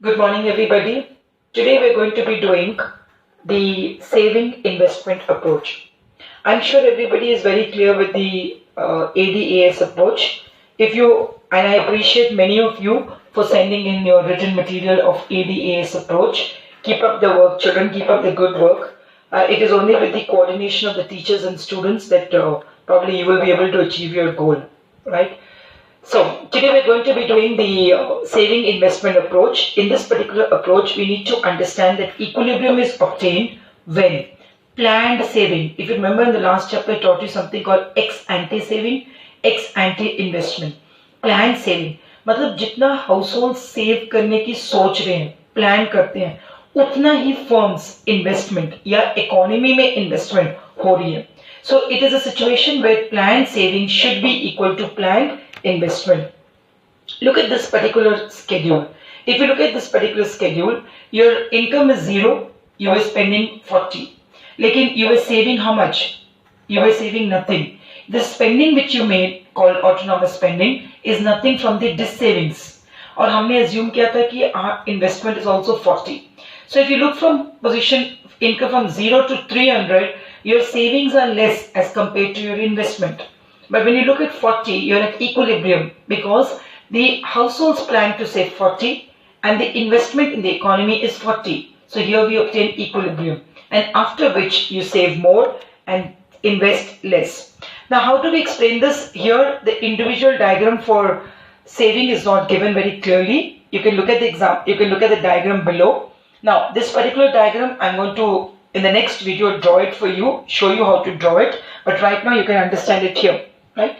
Good morning, everybody. Today we're going to be doing the saving investment approach. I'm sure everybody is very clear with the ADAS approach. And I appreciate many of you for sending in your written material of ADAS approach. Keep up the work, children, keep up the good work. It is only with the coordination of the teachers and students that probably you will be able to achieve your goal, right? So today we're going to be doing the saving investment approach. In this particular approach, we need to understand that equilibrium is obtained when planned saving. If you remember in the last chapter, I taught you something called ex-ante saving, ex-ante investment. Planned saving मतलब जितना household save करने की सोच रहे हैं, plan करते हैं, उतना ही फर्म्स इन्वेस्टमेंट या इकोनॉमी में इन्वेस्टमेंट हो रही है. So it is a situation where planned saving should be equal to planned investment. Look at this particular schedule. If you look at this particular schedule, your income is 0, you were spending 40. Lekin you were saving how much? You were saving nothing. The spending which you made, called autonomous spending, is nothing from the dis savings. और हमने assume किया था कि investment is also 40. So if you look from position income from 0 to 300, your savings are less as compared to your investment. But when you look at 40, you're at equilibrium because the households plan to save 40 and the investment in the economy is 40. So here we obtain equilibrium, and after which you save more and invest less. Now how do we explain this? Here the individual diagram for saving is not given very clearly. You can look at the diagram below. Now this particular diagram I'm going to in the next video draw it for you, show you how to draw it, but right now you can understand it here. Right?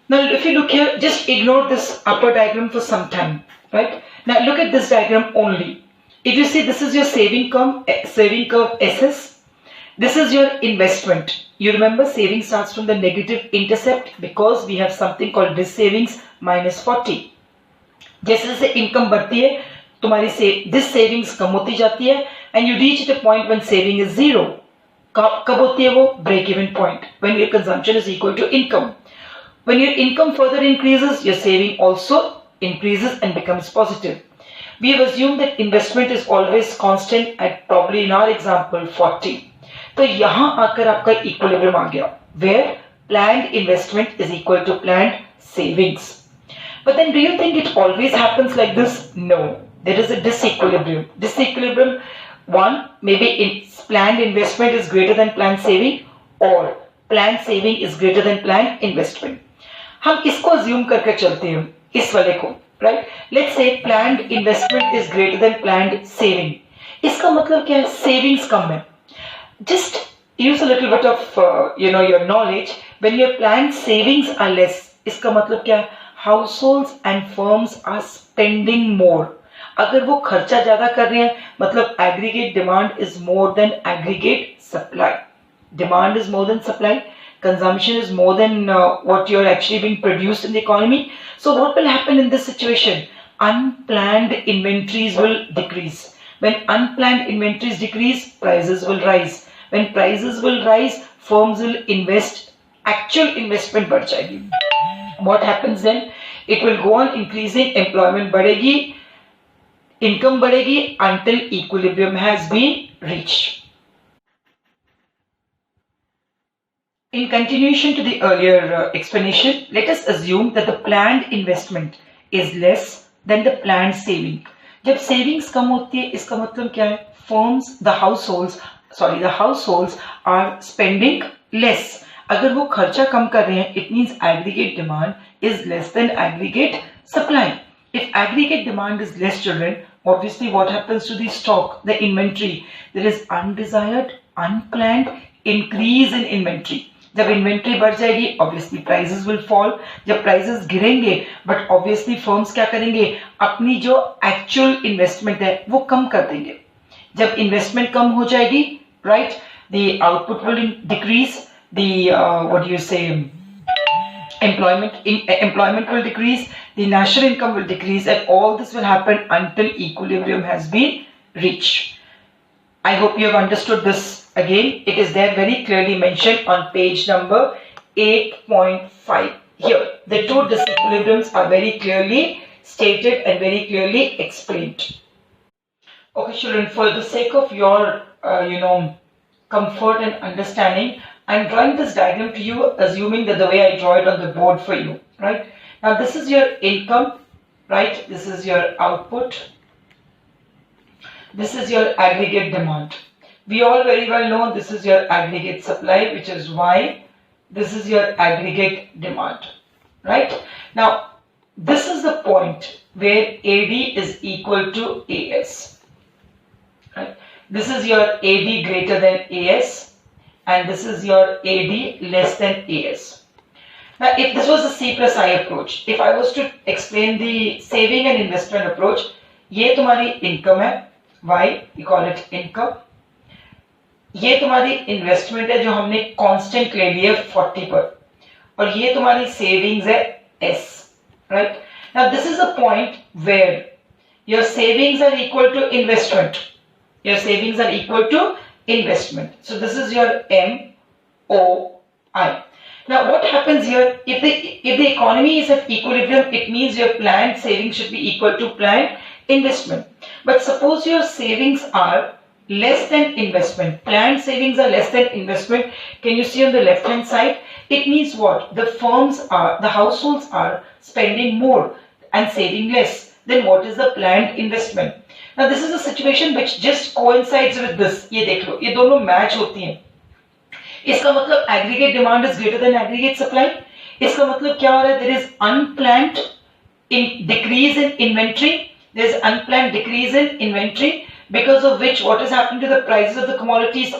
Now if you look here, just ignore this upper diagram for some time. Right? Now look at this diagram only. If you see, this is your saving curve SS. This is your investment. You remember saving starts from the negative intercept because we have something called this savings minus 40. जैसे जैसे income बढ़ती है, तुम्हारी this savings कम होती जाती है, and you reach the point when saving is 0. कब होती है वो? Break even point, when your consumption is equal to income. When your income further increases, your saving also increases and becomes positive. We have assumed that investment is always constant at probably in our example 40. तो यहाँ आकर आपका equilibrium आ गया, where planned investment is equal to planned savings. But then do you think it always happens like this? No, there is a disequilibrium. Disequilibrium, one, maybe planned investment is greater than planned saving, or planned saving is greater than planned investment. हम इसको assume करके चलते हैं, इस वाले को, right? Let's say planned investment is greater than planned saving. इसका मतलब क्या है? Savings कम है. Just use a little bit of your knowledge. When your planned savings are less, इसका मतलब क्या है? Households and firms are spending more. अगर वो खर्चा ज्यादा कर रहे हैं, मतलब aggregate demand is more than aggregate supply. Demand is more than supply. Consumption is more than what you're actually being produced in the economy. So what will happen in this situation? Unplanned inventories will decrease. When unplanned inventories decrease, prices will rise. When prices will rise, firms will invest. Actual investment बढ़ जाएगी. What happens then? It will go on increasing. Employment बढ़ेगी, income बढ़ेगी until equilibrium has been reached. In continuation to the earlier explanation, let us assume that the planned investment is less than the planned saving. जब savings कम होती है, इसका मतलब क्या है? Firms, the households are spending less. अगर वो खर्चा कम कर रहे हैं, it means aggregate demand is less than aggregate supply. If aggregate demand is less, children, obviously what happens to the stock, the inventory? There is undesired, unplanned increase in inventory. जब inventory बढ़ जाएगी, obviously prices will fall. जब prices गिरेंगे, but obviously firms क्या करेंगे? अपनी जो actual investment है, वो कम कर देंगे. जब investment कम हो जाएगी, right? The output will decrease. The employment will decrease. The national income will decrease, and all this will happen until equilibrium has been reached. I hope you have understood this. Again, it is there very clearly mentioned on page number 8.5. Here, the two disequilibriums are very clearly stated and very clearly explained. Okay, children, for the sake of your, comfort and understanding, I'm drawing this diagram to you, assuming that the way I draw it on the board for you, right? Now, this is your income, right? This is your output. This is your aggregate demand. We all very well know this is your aggregate supply, which is Y. This is your aggregate demand, right? Now, this is the point where AD is equal to AS, right? This is your AD greater than AS, and this is your AD less than AS. Now, if this was a C plus I approach, if I was to explain the saving and investment approach, ये तुम्हारी income है, Y, we call it income. ये तुम्हारी investment है जो हमने constant ले लिया 40 पर, और ये तुम्हारी सेविंग्स है S, right? Now this is the point where your savings are equal to investment. Your savings are equal to investment. So this is your MOI. Now what happens here? If the economy is at equilibrium, it means your planned savings should be equal to planned investment. But suppose your savings are less than investment. Planned savings are less than investment. Can you see on the left hand side? It means what? The households are spending more and saving less. Then what is the planned investment? Now this is a situation which just coincides with this. ये देख लो, ये दोनों match होती हैं. इसका मतलब aggregate demand is greater than aggregate supply. इसका मतलब क्या हो रहा है? There is unplanned decrease in inventory. There is unplanned decrease in inventory, because of which what is happening to the prices of the commodities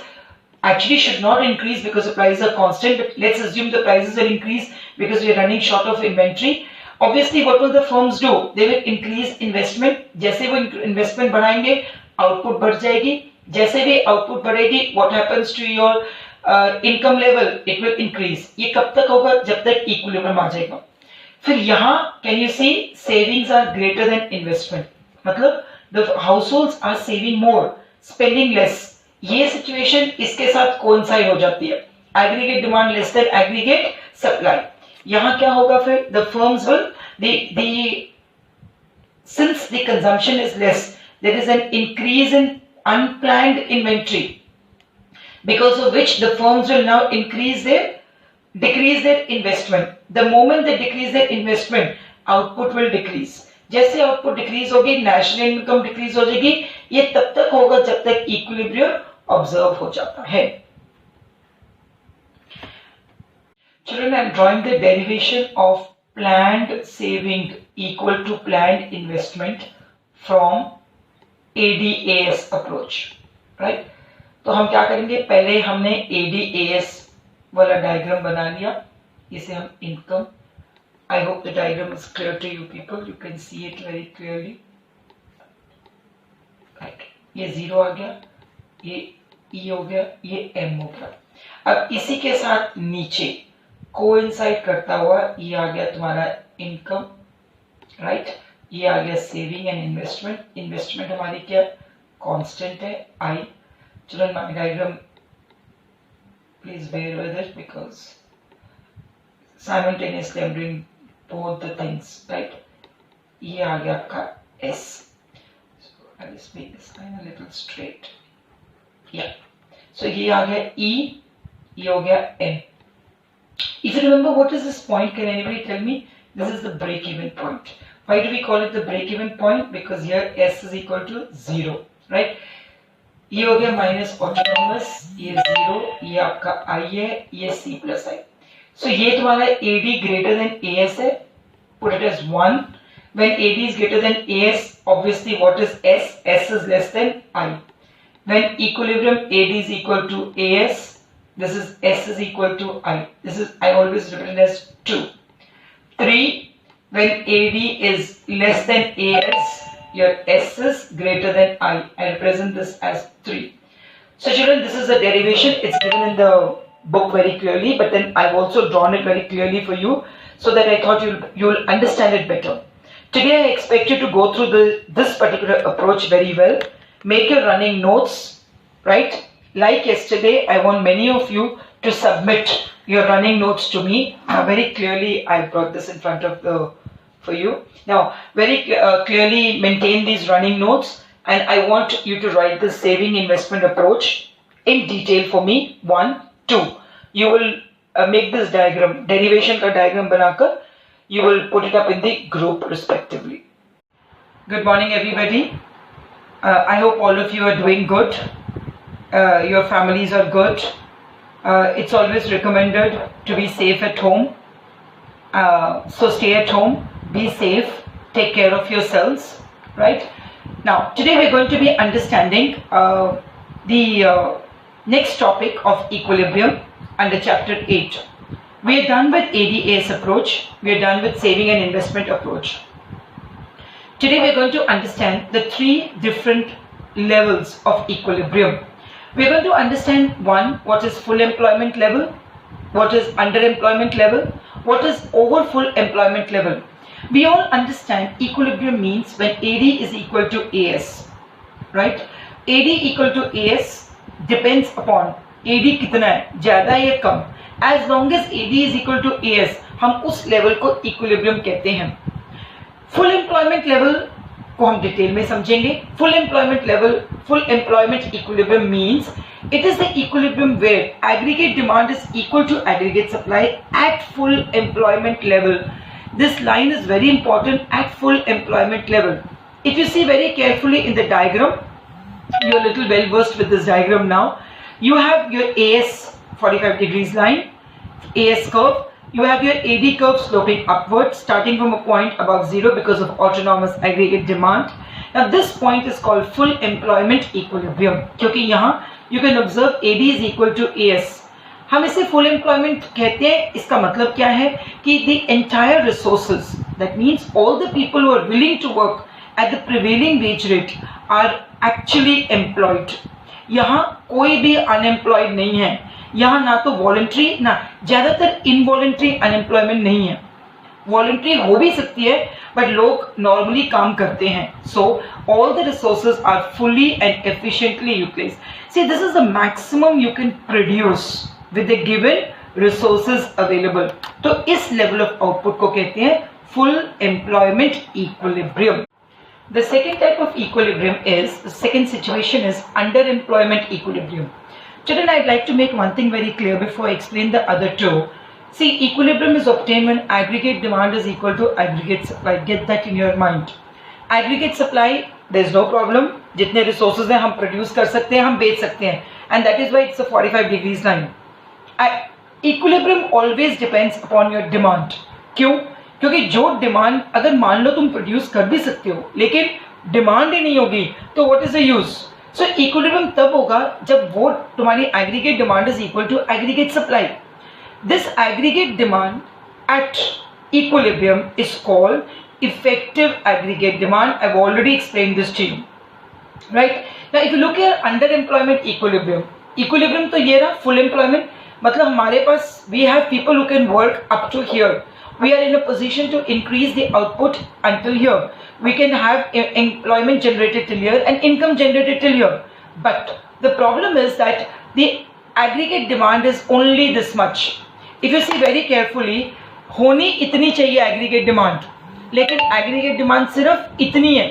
actually should not increase because the prices are constant, but let's assume the prices will increase because we are running short of inventory. Obviously, what will the firms do? They will increase investment. जैसे वो investment बढ़ाएंगे, output बढ़ जाएगी. जैसे भी output बढ़ेगी, what happens to your income level? It will increase. ये कब तक होगा? जब तक equilibrium आ जाएगा. फिर यहाँ can you see savings are greater than investment? मतलब the households are saving more, spending less. ये situation इसके साथ coincide हो जाती है. Aggregate demand less than aggregate supply. यहाँ क्या होगा फिर? The firms will since the consumption is less, there is an increase in unplanned inventory, because of which the firms will now decrease their investment. The moment they decrease their investment, output will decrease. जैसे output decrease होगी, national income decrease हो जाएगी. ये तब तक होगा जब तक इक्विलिब्रियम ऑब्जर्व हो जाता है. Children, I am drawing the derivation of planned saving equal to planned investment from ADAS approach, right? तो हम क्या करेंगे? पहले हमने ADAS वाला डायग्राम बना लिया. इसे हम income. I hope the diagram is clear to you people. You can see it very clearly. Right. ये 0 आ गया, ये E हो गया, ये M हो गया. अब इसी के साथ नीचे कोइंसाइड करता हुआ ये आ गया तुम्हारा इनकम, राइट? ये आ गया सेविंग एंड इन्वेस्टमेंट. इन्वेस्टमेंट हमारी क्या कांस्टेंट है, I. चलो my diagram, please bear with it because simultaneously I'm doing both the things, right? ये आ गया आपका S. So I'll just make this line a little straight. Yeah. So ये आ गया E, ये हो गया M. If you remember, what is this point? Can anybody tell me? This is the break-even point. Why do we call it the break-even point? Because here S is equal to 0, right? ये हो गया minus autonomous, ये 0, ये आपका I है, ये C plus I. So ये तुम्हारा AD greater than AS है. Put it as 1. When AD is greater than AS, obviously what is S? S is less than I. When equilibrium AD is equal to AS, this is S is equal to I. This is I always written as 2. 3. When AD is less than AS, your S is greater than I. I represent this as 3. So children, this is the derivation. It's given in the book very clearly, but then I've also drawn it very clearly for you so that I thought you'll understand it better. Today I expect you to go through this particular approach very well. Make your running notes, right? Like yesterday, I want many of you to submit your running notes to me. Very clearly I brought this in front of for you. Now very clearly maintain these running notes. and I want you to write the saving investment approach in detail for me. 1, 2. You will make this diagram, derivation का diagram बनाकर you will put it up in the group respectively. Good morning everybody. I hope all of you are doing good. Your families are good. It's always recommended to be safe at home. So stay at home, be safe, take care of yourselves, right? Now, today we're going to be understanding the next topic of equilibrium under chapter 8. We are done with ADAS approach. We are done with saving and investment approach. Today we're going to understand the 3 different levels of equilibrium. We're going to understand 1, what is full employment level, what is underemployment level, what is over full employment level. We all understand equilibrium means when AD is equal to AS, right? AD equal to AS depends upon AD कितना है, ज़्यादा या कम. As long as AD is equal to AS, हम उस level को equilibrium कहते हैं. Full employment level को हम डिटेल में समझेंगे. Full employment level, full employment equilibrium means it is the equilibrium where aggregate demand is equal to aggregate supply at full employment level. This line is very important, at full employment level. If you see very carefully in the diagram, you are a little well versed with this diagram now. You have your AS 45 degrees line, AS curve. You have your AD curve sloping upwards, starting from a point above 0 because of autonomous aggregate demand. Now this point is called full employment equilibrium. क्योंकि यहाँ you can observe AD is equal to AS. हम इसे full employment कहते हैं. इसका मतलब क्या है कि the entire resources, that means all the people who are willing to work at the prevailing wage rate are actually employed. यहाँ कोई भी unemployed नहीं है. यहाँ ना तो वॉलंटरी, ना ज़्यादातर इनवॉलंटरी अनएम्प्लॉयमेंट नहीं है. वॉलंटरी हो भी सकती है बट लोग नॉर्मली काम करते हैं. So all the resources are fully and efficiently utilised. See this is the maximum you can produce with the given resources available. तो इस लेवल ऑफ आउटपुट को कहते हैं full employment equilibrium. The second type of equilibrium is, the second situation is underemployment equilibrium. Children, I'd like to make one thing very clear before I explain the other two. See, equilibrium is obtained when aggregate demand is equal to aggregate supply. Get that in your mind. Aggregate supply, there is no problem. जितने resources हैं हम produce कर सकते हैं, हम बेच सकते हैं. And that is why it's a 45 degrees line. Equilibrium always depends upon your demand. क्यों? क्योंकि जो डिमांड, अगर मान लो तुम प्रोड्यूस कर भी सकते हो लेकिन डिमांड ही नहीं होगी तो what is the use. So equilibrium तब होगा जब वो तुम्हारी aggregate demand is equal to aggregate supply. This aggregate demand at equilibrium is called effective aggregate demand. I have already explained this to you, right? Now if you look here under employment equilibrium, equilibrium तो ये रहा full employment. मतलब हमारे पास we have people who can work up to here. We are in a position to increase the output until here. We can have employment generated till here and income generated till here. But the problem is that the aggregate demand is only this much. If you see very carefully, होनी इतनी चाहिए aggregate demand, लेकिन aggregate demand सिर्फ इतनी है.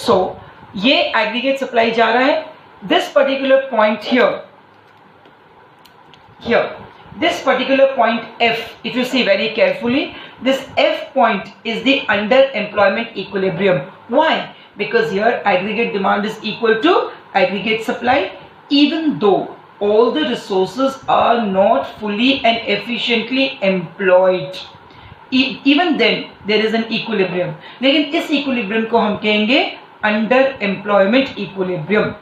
So ये aggregate supply जा रहा है. This particular point here. This particular point F, if you see very carefully, this F point is the underemployment equilibrium. Why? Because here aggregate demand is equal to aggregate supply, even though all the resources are not fully and efficiently employed. Even then there is an equilibrium. लेकिन इस equilibrium को हम कहेंगे underemployment equilibrium.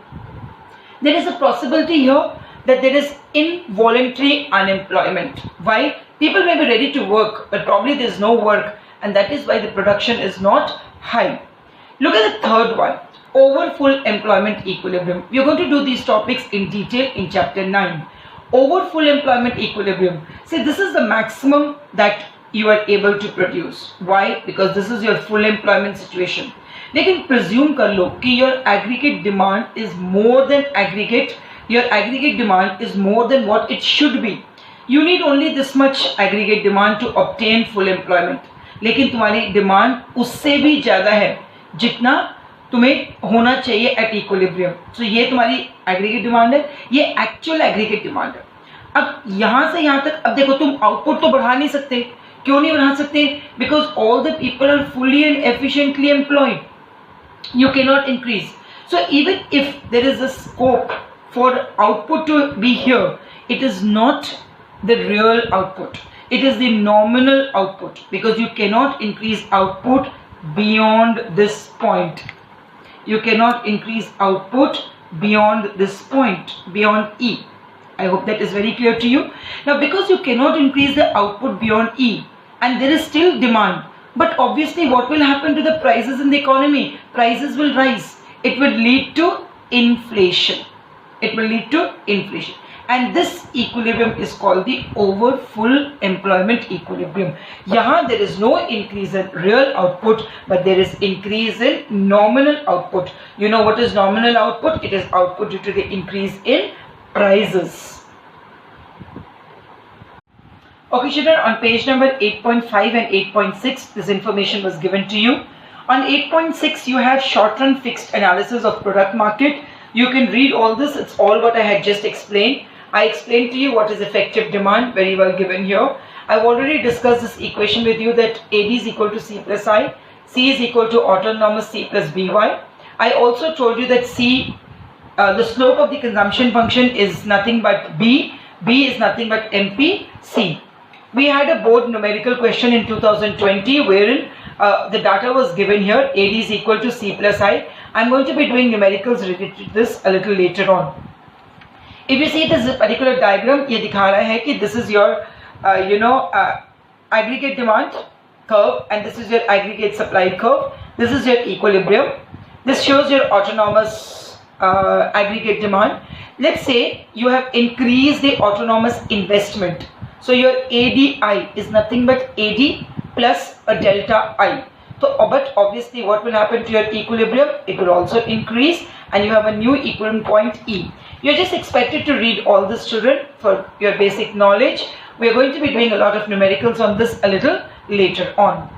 There is a possibility here that there is involuntary unemployment. Why? People may be ready to work, but probably there is no work, and that is why the production is not high. Look at the third one, over full employment equilibrium. We are going to do these topics in detail in chapter 9. Over full employment equilibrium. See, this is the maximum that you are able to produce. Why? Because this is your full employment situation. लेकिन presume कर लो कि your aggregate demand is more than aggregate. Your aggregate demand is more than what it should be. You need only this much aggregate demand to obtain full employment. लेकिन तुम्हारी demand उससे भी ज़्यादा है जितना तुम्हें होना चाहिए एट इक्विलिब्रियम. सो ये तुम्हारी एग्रीगेट डिमांड है, ये एक्चुअल एग्रीगेट डिमांड है. अब यहां से यहां तक, अब देखो तुम आउटपुट तो बढ़ा नहीं सकते. क्यों नहीं बढ़ा सकते? Because all the people are fully and efficiently employed. You cannot increase. So even if there is a scope for output to be here, it is not the real output. It is the nominal output, because you cannot increase output beyond this point. You cannot increase output beyond this point, beyond E. I hope that is very clear to you. Now, because you cannot increase the output beyond E and there is still demand, but obviously what will happen to the prices in the economy? Prices will rise. It will lead to inflation. It will lead to inflation. And this equilibrium is called the over full employment equilibrium. Yahan there is no increase in real output, but there is increase in nominal output. You know what is nominal output? It is output due to the increase in prices. Okay children, on page number 8.5 and 8.6, this information was given to you. On 8.6, you have short-run fixed analysis of product market. You can read all this. It's all what I had just explained. I explained to you what is effective demand, very well given here. I've already discussed this equation with you, that AD is equal to C plus I, C is equal to autonomous C plus BY. I also told you that C, the slope of the consumption function is nothing but B is nothing but MP, C. We had a board numerical question in 2020 wherein the data was given here, AD is equal to C plus I. I'm going to be doing numericals related to this a little later on. If you see this particular diagram, ये दिखा रहा है कि this is your aggregate demand curve and this is your aggregate supply curve. This is your equilibrium. This shows your autonomous aggregate demand. Let's say you have increased the autonomous investment. So your ADI is nothing but AD plus a delta I. So, but obviously what will happen to your equilibrium? It will also increase and you have a new equilibrium point E. You are just expected to read all this, children, for your basic knowledge. We are going to be doing a lot of numericals on this a little later on.